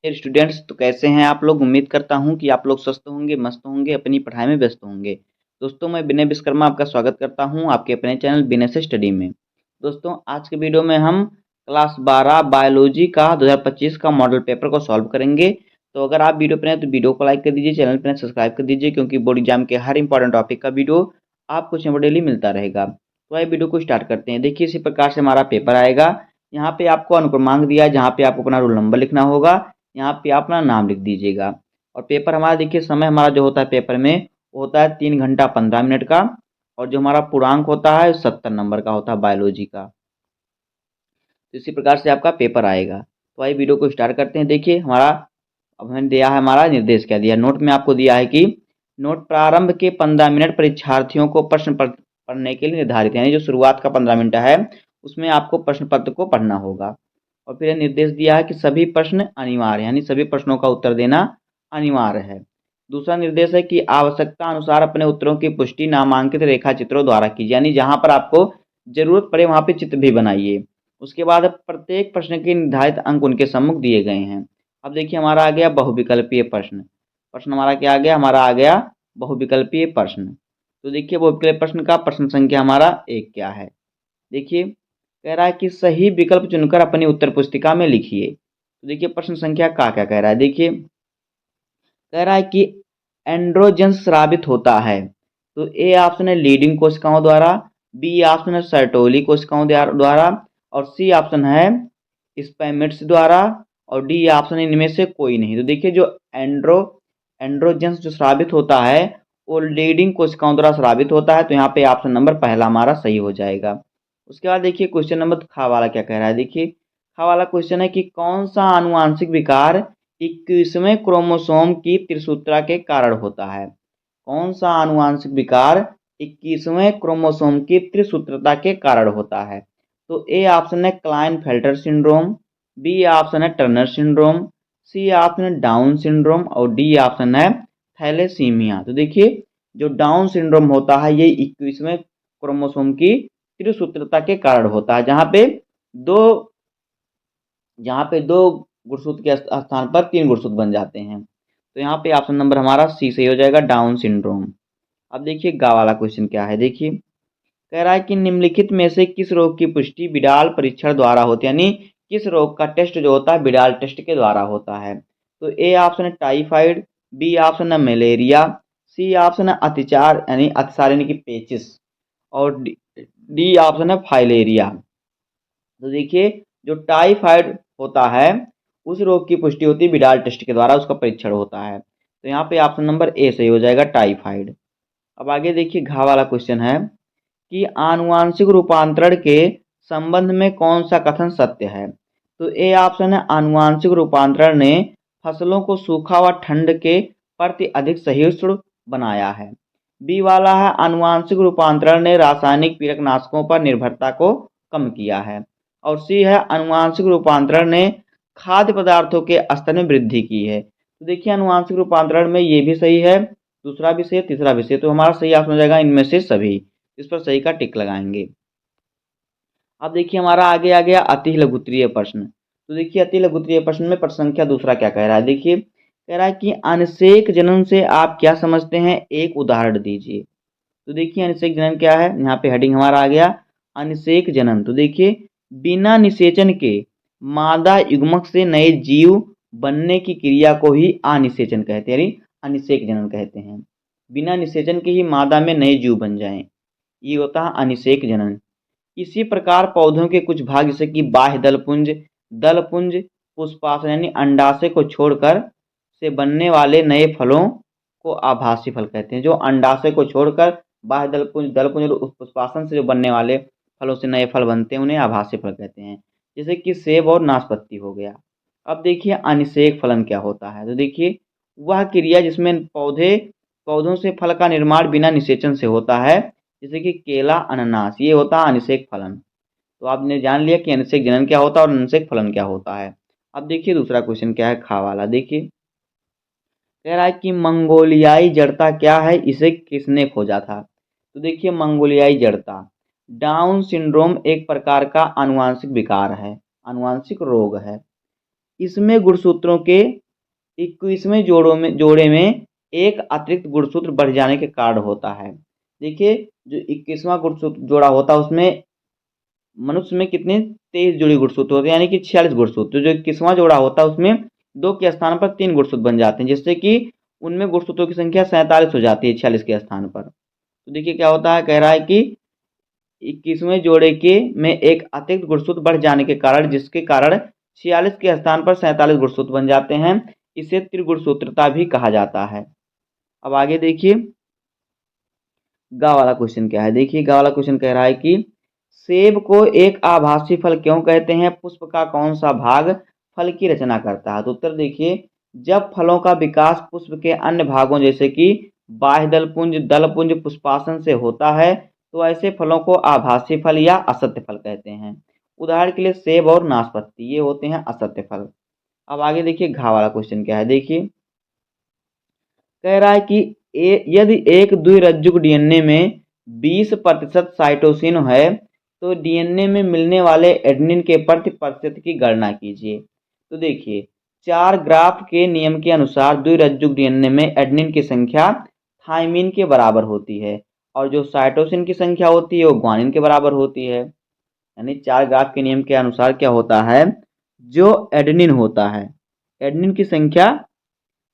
Dear students, तो कैसे हैं आप लोग। उम्मीद करता हूं कि आप लोग स्वस्थ होंगे, मस्त होंगे, अपनी पढ़ाई में व्यस्त होंगे। दोस्तों, मैं विनय विश्वकर्मा आपका स्वागत करता हूं आपके अपने चैनल विनय से स्टडी में। दोस्तों, आज के वीडियो में हम क्लास 12 बायोलॉजी का 2025 का मॉडल पेपर को सॉल्व करेंगे। तो अगर आप वीडियो पर हैं तो वीडियो को लाइक कर दीजिए, चैनल पर सब्सक्राइब कर दीजिए, क्योंकि बोर्ड एग्जाम के हर इंपॉर्टेंट टॉपिक का वीडियो आपको इसमें डेली मिलता रहेगा। तो आइए वीडियो को स्टार्ट करते हैं। देखिए, इसी प्रकार से हमारा पेपर आएगा। यहाँ पे आपको अनुक्रमांक दिया है, जहाँ पे आपको अपना रोल नंबर लिखना होगा। यहाँ पे आप अपना नाम लिख दीजिएगा। और पेपर हमारा देखिए, समय हमारा जो होता है पेपर में वो होता है 3 घंटा 15 मिनट का। और जो हमारा पूर्णांक होता है 70 नंबर का होता है बायोलॉजी का। तो इसी प्रकार से आपका पेपर आएगा। तो आइए वीडियो को स्टार्ट करते हैं। देखिए हमारा, अब हमें दिया है, हमारा निर्देश क्या दिया, नोट में आपको दिया है कि नोट प्रारंभ के 15 मिनट परीक्षार्थियों को प्रश्न पढ़ने के लिए निर्धारित है। यानी जो शुरुआत का 15 मिनट है उसमें आपको प्रश्न पत्र को पढ़ना होगा। और फिर निर्देश दिया है कि सभी प्रश्न अनिवार्य, यानी सभी प्रश्नों का उत्तर देना अनिवार्य है। दूसरा निर्देश है कि आवश्यकता अनुसार अपने उत्तरों की पुष्टि नामांकित रेखा चित्रों द्वारा कीजिए, यानी जहां पर आपको जरूरत पड़े वहां पे चित्र भी बनाइए। उसके बाद प्रत्येक प्रश्न के निर्धारित अंक उनके सम्मुख दिए गए हैं। अब देखिए हमारा आ गया बहुविकल्पीय प्रश्न। प्रश्न हमारा क्या आ गया, हमारा आ गया बहुविकल्पीय प्रश्न। तो देखिए बहुविकल्पीय प्रश्न का प्रश्न संख्या हमारा 1 क्या है। देखिए कह रहा है कि सही विकल्प चुनकर अपनी उत्तर पुस्तिका में लिखिए। तो देखिए प्रश्न संख्या का क्या कह रहा है। देखिए कह रहा है कि एंड्रोजन स्रावित होता है। तो ए ऑप्शन है लीडिंग कोशिकाओं द्वारा, बी ऑप्शन है सर्टोली कोशिकाओं द्वारा, और सी ऑप्शन है स्पैमिट्स द्वारा, और डी ऑप्शन है इनमें से कोई नहीं। तो देखिए जो एंड्रोजन जो स्रावित होता है वो लीडिंग कोशिकाओं द्वारा स्रावित होता है। तो यहाँ पे ऑप्शन नंबर पहला हमारा सही हो जाएगा। उसके बाद देखिए क्वेश्चन नंबर खा वाला क्या कह रहा है। देखिए खा वाला क्वेश्चन है कि कौन सा आनुवांशिक विकार 21वें क्रोमोसोम की त्रिसूत्रा के कारण होता है। कौन सा आनुवांशिक विकार 21वें क्रोमोसोम की त्रिसूत्रता के कारण होता है। तो ए ऑप्शन है क्लाइनफेल्टर सिंड्रोम, बी ऑप्शन है टर्नर सिंड्रोम, सी ऑप्शन है डाउन सिंड्रोम, और डी ऑप्शन है थैलेसीमिया। तो देखिए जो डाउन सिंड्रोम होता है ये 21वें क्रोमोसोम की त्रिसूत्रता के कारण होता है, दो जहाँ पे दो गुणसूत्र के स्थान पर 3 गुणसूत्र बन जाते हैं। तो यहाँ पे ऑप्शन नंबर हमारा सी सही हो जाएगा, डाउन सिंड्रोम। अब देखिए गा वाला क्वेश्चन क्या है। देखिए कह रहा है कि निम्नलिखित में से किस रोग की पुष्टि बिडाल परीक्षण द्वारा होती है, यानी किस रोग का टेस्ट जो होता है बिडाल टेस्ट के द्वारा होता है। तो ए ऑप्शन है टाइफाइड, बी ऑप्शन है मलेरिया, सी ऑप्शन है अतिचार यानी अतिसार यानी कि पेचिस, और डी ऑप्शन है फाइलेरिया। तो देखिए जो टाइफाइड होता है उस रोग की पुष्टि होती है बिडाल टेस्ट के द्वारा, उसका परीक्षण होता है। तो यहाँ पे ऑप्शन नंबर ए सही हो जाएगा, टाइफाइड। अब आगे देखिए घा वाला क्वेश्चन है कि आनुवांशिक रूपांतरण के संबंध में कौन सा कथन सत्य है। तो ए ऑप्शन है आनुवांशिक रूपांतरण ने फसलों को सूखा व ठंड के प्रति अधिक सहिष्णु बनाया है। बी वाला है आनुवांशिक रूपांतरण ने रासायनिक कीटनाशकों पर निर्भरता को कम किया है, और सी है आनुवांशिक रूपांतरण ने खाद्य पदार्थों के स्तर में वृद्धि की है। तो देखिए आनुवांशिक रूपांतरण में ये भी सही है, दूसरा भी सही है, तीसरा भी सही है। तो हमारा सही ऑप्शन हो जाएगा इनमें से सभी। इस पर सही का टिक लगाएंगे। अब देखिए हमारा आगे आ गया अति लघुत्तरीय प्रश्न। तो देखिए अति लघुत्तरीय प्रश्न में प्रश्न संख्या दूसरा क्या कह रहा है। देखिए कह रहा है कि अनिषेक जनन से आप क्या समझते हैं, एक उदाहरण दीजिए। तो देखिए अनिषेक जनन क्या है, यहाँ पे हेडिंग हमारा आ गया अनिषेक जनन। तो देखिए बिना निषेचन के मादा युग्मक से नए जीव बनने की क्रिया को ही अनिषेचन कहते हैं, यानी अनिषेक जनन कहते हैं। बिना निषेचन के ही मादा में नए जीव बन जाएं, ये होता है अनिषेक जनन। इसी प्रकार पौधों के कुछ भाग जैसे कि बाह्य दलपुंज पुष्पासन यानी अंडाशय को छोड़कर से बनने वाले नए फलों को आभासी फल कहते हैं। जो अंडाशय को छोड़कर बाह्य दलपुंज और पुष्पासन से जो बनने वाले फलों से नए फल बनते हैं उन्हें आभासी फल कहते हैं, जैसे कि सेब और नाशपाती हो गया। अब देखिए अनिषेक फलन क्या होता है। तो देखिए वह क्रिया जिसमें पौधों से फल का निर्माण बिना निषेचन से होता है, जैसे कि केला अनानास, ये होता है अनिषेक फलन। तो आपने जान लिया कि अनिषेक जनन क्या होता है और अनिषेक फलन क्या होता है। अब देखिए दूसरा क्वेश्चन क्या है खा वाला। देखिए कह रहा है कि मंगोलियाई जड़ता क्या है, इसे किसने खोजा था। तो देखिए मंगोलियाई जड़ता, डाउन सिंड्रोम एक प्रकार का आनुवांशिक विकार है, आनुवांशिक रोग है। इसमें गुणसूत्रों के 21वें जोड़े में एक अतिरिक्त गुणसूत्र बढ़ जाने के कारण होता है। देखिए, जो 21वां गुणसूत्र जोड़ा होता है उसमें मनुष्य में कितने 23 जोड़ी गुणसूत्र होते हैं, यानी कि 46 गुणसूत्र। जो 21वां जोड़ा होता है उसमें 2 के स्थान पर 3 गुणसूत्र बन जाते हैं, जिससे कि उनमें गुणसूत्रों की संख्या 47 हो जाती है 46 के स्थान पर। तो देखिए क्या होता है, कह रहा है कि 21वें जोड़े के में एक अतिरिक्त गुणसूत्र बढ़ जाने के कारण, जिसके कारण 46 के स्थान पर 47 गुणसूत्र बन जाते हैं, इसे त्रिगुणसूत्रता भी कहा जाता है। अब आगे देखिए गा वाला क्वेश्चन क्या है। देखिए गा वाला क्वेश्चन कह रहा है कि सेब को एक आभासी फल क्यों कहते हैं, पुष्प का कौन सा भाग फल की रचना करता है। तो उत्तर देखिए, जब फलों का विकास पुष्प के अन्य भागों जैसे कि बाह्य दलपुंज पुष्पासन से होता है तो ऐसे फलों को आभासी फल या असत्य फल कहते हैं। उदाहरण के लिए सेब और नाशपाती, ये होते हैं असत्य फल। अब आगे देखिए घा वाला क्वेश्चन क्या है। देखिए कह रहा है कि यदि एक द्विरज्जुक डीएनए में 20% साइटोसिन है तो डीएनए में मिलने वाले एडेनिन के प्रति प्रतिशत की गणना कीजिए। तो देखिए 4 ग्राफ के नियम के अनुसार द्विरज्जुक डीएनए में एडेनिन की संख्या थाइमिन के बराबर होती है और जो साइटोसिन की संख्या होती है वो ग्वानिन के बराबर होती है। यानी 4 ग्राफ के नियम के अनुसार क्या होता है, जो एडेनिन होता है, एडेनिन की संख्या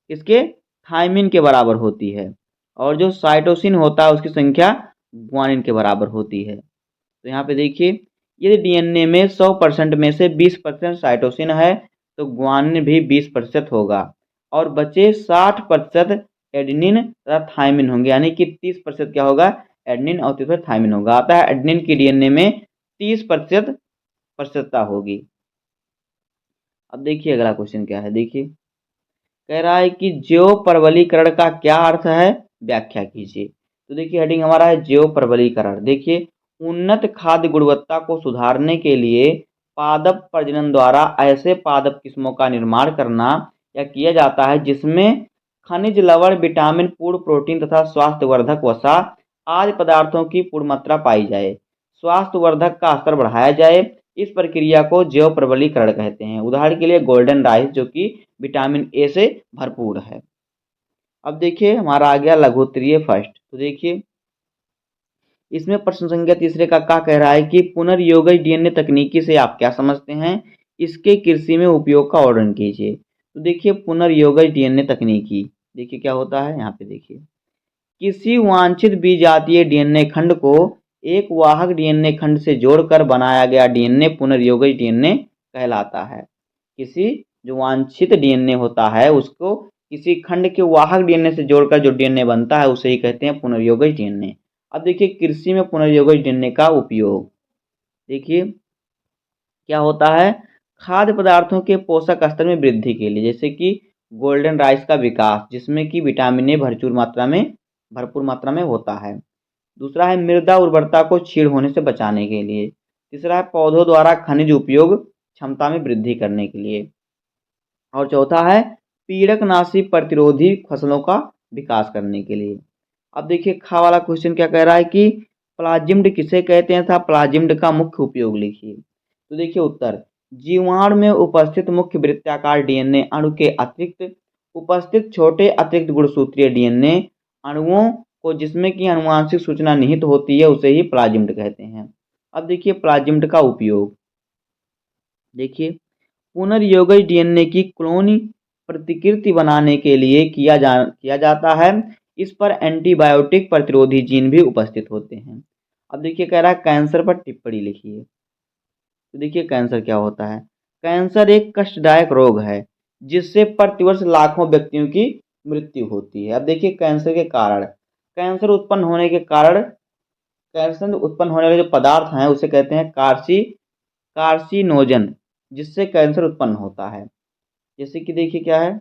इसके थाइमिन के बराबर होती है और जो साइटोसिन होता है उसकी संख्या ग्वानिन के बराबर होती है। तो यहाँ पे देखिए, यदि डीएनए में 100% में से 20% साइटोसिन है तो ग्वानिन भी 20% होगा और बचे 60% एडेनिन तथा थाइमिन होंगे, यानी कि 30% क्या होगा, एडेनिन और 30% थाइमिन होगा। आता है एडेनिन की डीएनए में 30% होगी। अब देखिए अगला क्वेश्चन क्या है। देखिए कह रहा है कि जैव परवलीकरण का क्या अर्थ है, व्याख्या कीजिए। तो देखिए हेडिंग हमारा है जैव परवलीकरण। देखिए उन्नत खाद्य गुणवत्ता को सुधारने के लिए पादप प्रजनन द्वारा ऐसे पादप किस्मों का निर्माण करना या किया जाता है जिसमें खनिज लवण, विटामिन, पूर्ण प्रोटीन तथा स्वास्थ्यवर्धक वसा आदि पदार्थों की पूर्ण मात्रा पाई जाए, स्वास्थ्यवर्धक का स्तर बढ़ाया जाए। इस प्रक्रिया को जैव प्रबलीकरण कहते हैं। उदाहरण के लिए गोल्डन राइस जो कि विटामिन ए से भरपूर है। अब देखिए हमारा आ गया लघुत्तरीय फर्स्ट। तो देखिए इसमें प्रश्न संख्या तीसरे का क्या कह रहा है कि पुनर्योगज डीएनए तकनीकी से आप क्या समझते हैं, इसके कृषि में उपयोग का वर्णन कीजिए। तो देखिए पुनर्योगज डीएनए तकनीकी, देखिए क्या होता है यहाँ पे। देखिए किसी वांछित विजातीय डीएनए खंड को एक वाहक डीएनए खंड से जोड़कर बनाया गया डीएनए पुनर्योगज डीएनए कहलाता है। किसी जो वांछित डीएनए होता है उसको किसी खंड के वाहक डीएनए से जोड़कर जो डीएनए बनता है उसे ही कहते हैं पुनर्योगज डीएनए। अब देखिए कृषि में पुनर्योगज डीएनए का उपयोग, देखिए क्या होता है, खाद्य पदार्थों के पोषक स्तर में वृद्धि के लिए, जैसे कि गोल्डन राइस का विकास जिसमें कि विटामिन ए भरपूर मात्रा में होता है। दूसरा है मृदा उर्वरता को क्षीण होने से बचाने के लिए। तीसरा है पौधों द्वारा खनिज उपयोग क्षमता में वृद्धि करने के लिए। और चौथा है पीड़कनाशी प्रतिरोधी फसलों का विकास करने के लिए। अब देखिए खा वाला क्वेश्चन क्या कह रहा है कि प्लाजिम्ड किसे कहते हैं था प्लाजिम्ड का मुख्य उपयोग लिखिए। तो देखिए उत्तर, जीवाणु में उपस्थित मुख्य वृत्ताकार डीएनए अणु के अतिरिक्त उपस्थित छोटे अतिरिक्त गुणसूत्रीय डीएनए अणुओं को जिसमें कि आनुवांशिक सूचना निहित होती है उसे ही प्लाजिम्ड कहते हैं। अब देखिए प्लाजिम्ड का उपयोग, देखिए पुनर्योगज डीएनए की क्लोन प्रतिकृति बनाने के लिए किया जाता है। इस पर एंटीबायोटिक प्रतिरोधी जीन भी उपस्थित होते हैं। अब देखिए कह रहा है कैंसर पर टिप्पणी लिखिए। तो देखिए कैंसर क्या होता है, कैंसर एक कष्टदायक रोग है जिससे प्रतिवर्ष लाखों व्यक्तियों की मृत्यु होती है। अब देखिए कैंसर के कारण, कैंसर उत्पन्न होने के कारण, कैंसर उत्पन्न होने वाले जो पदार्थ हैं उसे कहते हैं कार्सिनोजन, जिससे कैंसर उत्पन्न होता है। जैसे कि देखिए क्या है,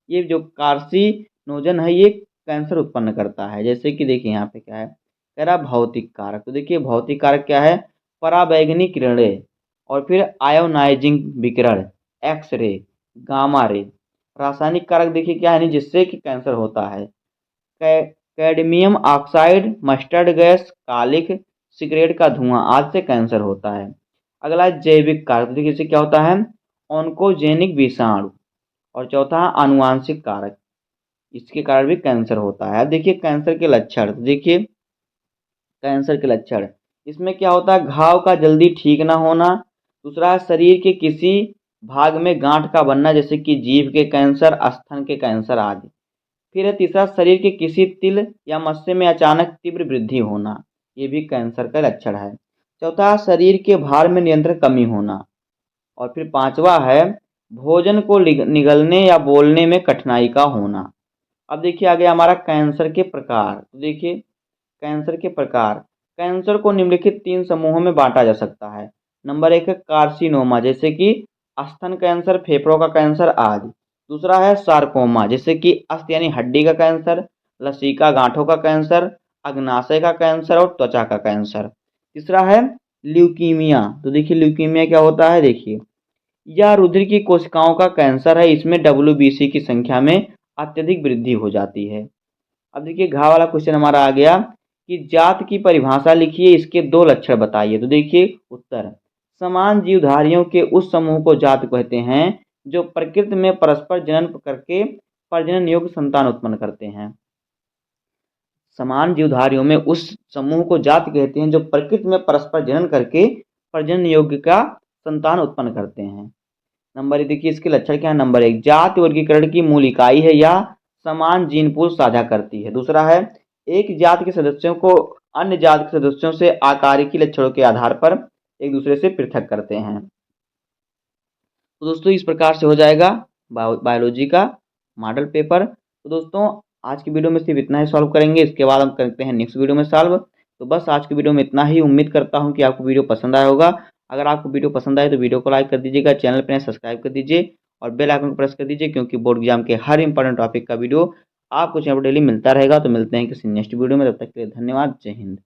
ये जो कार्सिनोजन है ये कैंसर उत्पन्न करता है। जैसे कि देखिए यहाँ पे क्या है, कह रहा भौतिक कारक। तो देखिए भौतिक कारक क्या है, पराबैंगनी किरणें और फिर आयोनाइजिंग विकिरण, एक्स रे, गामा रे। रासायनिक कारक देखिए क्या है नहीं जिससे कि कैंसर होता है, कैडमियम ऑक्साइड, मस्टर्ड गैस, कालिख, सिगरेट का धुआं आदि से कैंसर होता है। अगला जैविक कारक, देखिए इससे क्या होता है, ऑन्कोजेनिक विषाणु और चौथा है आनुवांशिक कारक, इसके कारण भी कैंसर होता है। अब देखिए कैंसर के लक्षण, तो देखिए कैंसर के लक्षण इसमें क्या होता है, घाव का जल्दी ठीक ना होना, दूसरा है शरीर के किसी भाग में गांठ का बनना जैसे कि जीभ के कैंसर, स्तन के कैंसर आदि। फिर है तीसरा, शरीर के किसी तिल या मस्से में अचानक तीव्र वृद्धि होना, ये भी कैंसर का लक्षण है। चौथा, शरीर के भार में निरंतर कमी होना। और फिर पांचवा है भोजन को निगलने या बोलने में कठिनाई का होना। अब देखिए आ गया हमारा कैंसर के प्रकार। तो देखिए कैंसर के प्रकार, कैंसर को निम्नलिखित 3 समूहों में बांटा जा सकता है। नंबर 1 है कार्सिनोमा जैसे कि स्तन कैंसर, फेफड़ों का कैंसर आदि। दूसरा है सार्कोमा जैसे कि अस्थि यानी हड्डी का कैंसर, लसीका गांठों का कैंसर, अग्नाशय का कैंसर और त्वचा का कैंसर। तीसरा है ल्यूकीमिया। तो देखिए ल्यूकीमिया क्या होता है, देखिए यह रुधिर की कोशिकाओं का कैंसर है, इसमें WBC की संख्या में अत्यधिक वृद्धि हो जाती है। अब देखिए घाव वाला क्वेश्चन हमारा आ गया कि जात की परिभाषा लिखिए, इसके 2 लक्षण बताइए। तो देखिए उत्तर, समान जीवधारियों के उस समूह को जात कहते हैं जो प्रकृति में परस्पर जनन करके प्रजनन योग्य संतान उत्पन्न करते हैं। समान जीवधारियों में उस समूह को जाति कहते हैं जो प्रकृति में परस्पर जनन करके प्रजनन योग्य का संतान उत्पन्न करते हैं। नंबर एक देखिए इसके लक्षण क्या है। नंबर 1, जाति वर्गीकरण की मूल इकाई है या समान जीन पूल साझा करती है। दूसरा है एक जाति के सदस्यों को अन्य जाति के सदस्यों से आकारिकी लक्षणों के आधार पर एक दूसरे से पृथक करते हैं। तो दोस्तों इस प्रकार से हो जाएगा बायोलॉजी का मॉडल पेपर। तो दोस्तों आज की वीडियो में सिर्फ इतना ही सॉल्व करेंगे, इसके बाद हम करते हैं नेक्स्ट वीडियो में सॉल्व। तो बस आज की वीडियो में इतना ही, उम्मीद करता हूं कि आपको वीडियो पसंद आया होगा। अगर आपको वीडियो पसंद आए तो वीडियो को लाइक कर दीजिएगा, चैनल पर सब्सक्राइब कर दीजिए और बेल आइकन को प्रेस कर दीजिए, क्योंकि बोर्ड एग्जाम के हर इंपॉर्टेंट टॉपिक का वीडियो आपको चैनल पर डेली मिलता रहेगा। तो मिलते हैं किसी नेक्स्ट वीडियो में, तब तक के लिए धन्यवाद, जय हिंद।